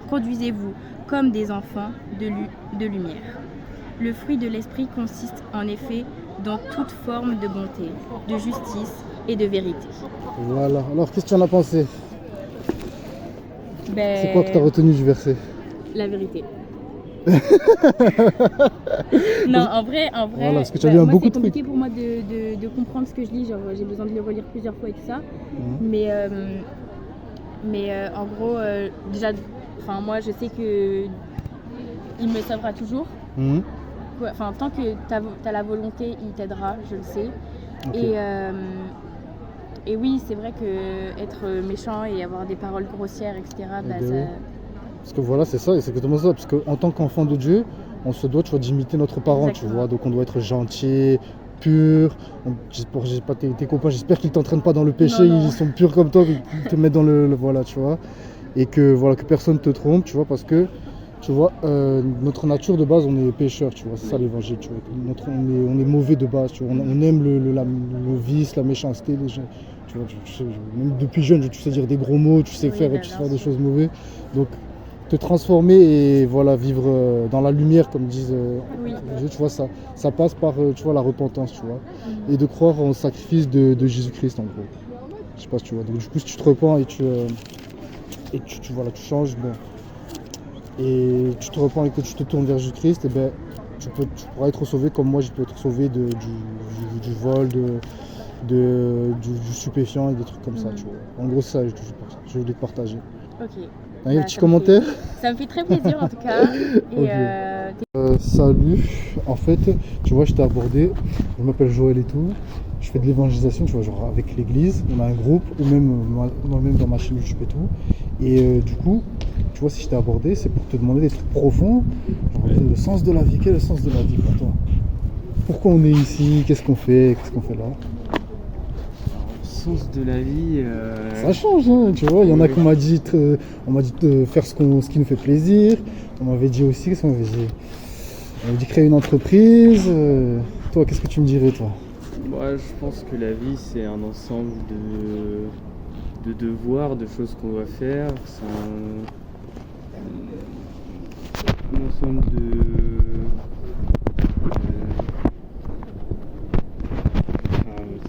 produisez-vous comme des enfants de lumière. Le fruit de l'esprit consiste en effet dans toute forme de bonté, de justice et de vérité. Voilà. Alors, qu'est-ce que tu en as pensé? C'est quoi que tu as retenu du verset? La vérité. Non, en vrai, voilà, parce que tu as lu moi, beaucoup c'est de trucs. compliqué pour moi de comprendre ce que je lis. Genre, j'ai besoin de le relire plusieurs fois et tout ça. Mais en gros, déjà, moi, je sais que il me sauvera toujours. Enfin, tant que tu as la volonté, il t'aidera, je le sais. Okay. Et oui, c'est vrai que être méchant et avoir des paroles grossières, etc., ça... Parce que voilà, c'est ça, et c'est exactement ça. Parce qu'en tant qu'enfant de Dieu, on se doit, tu vois, d'imiter notre parent, tu vois. Donc on doit être gentil, pur. J'ai pas tes copains, j'espère qu'ils t'entraînent pas dans le péché, non. Ils sont purs comme toi, ils te mettent dans le voilà, tu vois. Et que voilà, que personne te trompe, tu vois, parce que tu vois, notre nature de base, on est pécheur, tu vois, c'est ça l'évangile, tu vois. On est mauvais de base, tu vois. On aime le vice, la méchanceté, les gens. Tu vois, même depuis jeune, tu sais dire des gros mots, tu sais faire des choses mauvaises. Donc te transformer et voilà, vivre dans la lumière, comme disent tu vois, ça passe par tu vois, la repentance, tu vois, et de croire en sacrifice de Jésus-Christ, en gros. Je sais pas si tu vois. Donc du coup, si tu te repens et tu voilà, tu changes, bon, et tu te repens et que tu te tournes vers Jésus-Christ, et ben tu pourras être sauvé comme moi, je peux être sauvé du vol, du stupéfiant et des trucs comme ça, tu vois. En gros, c'est ça, je voulais te partager. Ok. Un petit commentaire? Ça me fait très plaisir en tout cas. Et salut, en fait, tu vois, je t'ai abordé, je m'appelle Joël et tout, je fais de l'évangélisation, tu vois, genre avec l'église, on a un groupe, ou même moi-même dans ma chaîne YouTube et tout. Et du coup, tu vois, si je t'ai abordé, c'est pour te demander des trucs profonds, genre le sens de la vie. Quel est le sens de la vie pour toi? Pourquoi on est ici? Qu'est-ce qu'on fait là? Sens de la vie. Ça change, hein, tu vois. Il y en a qui m'a dit de faire ce qui nous fait plaisir. On m'avait dit aussi, qu'est-ce qu'on m'avait dit? On m'avait dit créer une entreprise. Toi, qu'est-ce que tu me dirais, toi? Moi, je pense que la vie, c'est un ensemble de devoirs, de choses qu'on doit faire. C'est un ensemble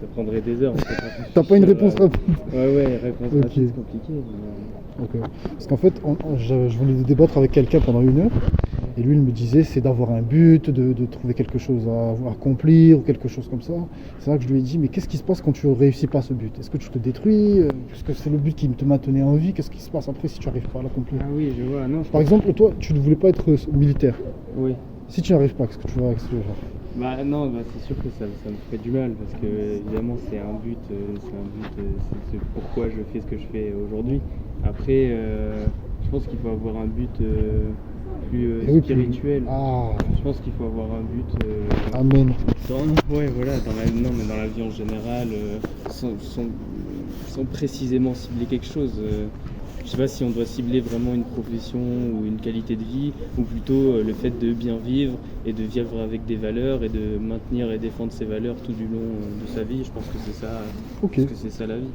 ça prendrait des heures. T'as pas une réponse rapide? Ouais, réponse rapide, c'est compliqué. Okay. Parce qu'en fait, je venais de débattre avec quelqu'un pendant 1 heure, et lui, il me disait, c'est d'avoir un but, de trouver quelque chose à accomplir, ou quelque chose comme ça. C'est là que je lui ai dit, mais qu'est-ce qui se passe quand tu ne réussis pas ce but? Est-ce que tu te détruis? Est-ce que c'est le but qui te maintenait en vie? Qu'est-ce qui se passe après si tu n'arrives pas à l'accomplir? Ah oui, je vois. Non, par exemple, toi, tu ne voulais pas être militaire. Oui. Si tu n'arrives pas, qu'est-ce que tu vas faire? Bah non, c'est sûr que ça me ferait du mal, parce que évidemment c'est un but, c'est pourquoi je fais ce que je fais aujourd'hui. Après, je pense qu'il faut avoir un but plus spirituel. Je pense qu'il faut avoir un but. Amen. Ouais, voilà, mais dans la vie en général, sans précisément cibler quelque chose. Je sais pas si on doit cibler vraiment une profession ou une qualité de vie, ou plutôt le fait de bien vivre et de vivre avec des valeurs et de maintenir et défendre ces valeurs tout du long de sa vie. Je pense que c'est ça. Okay. Je pense que c'est ça la vie.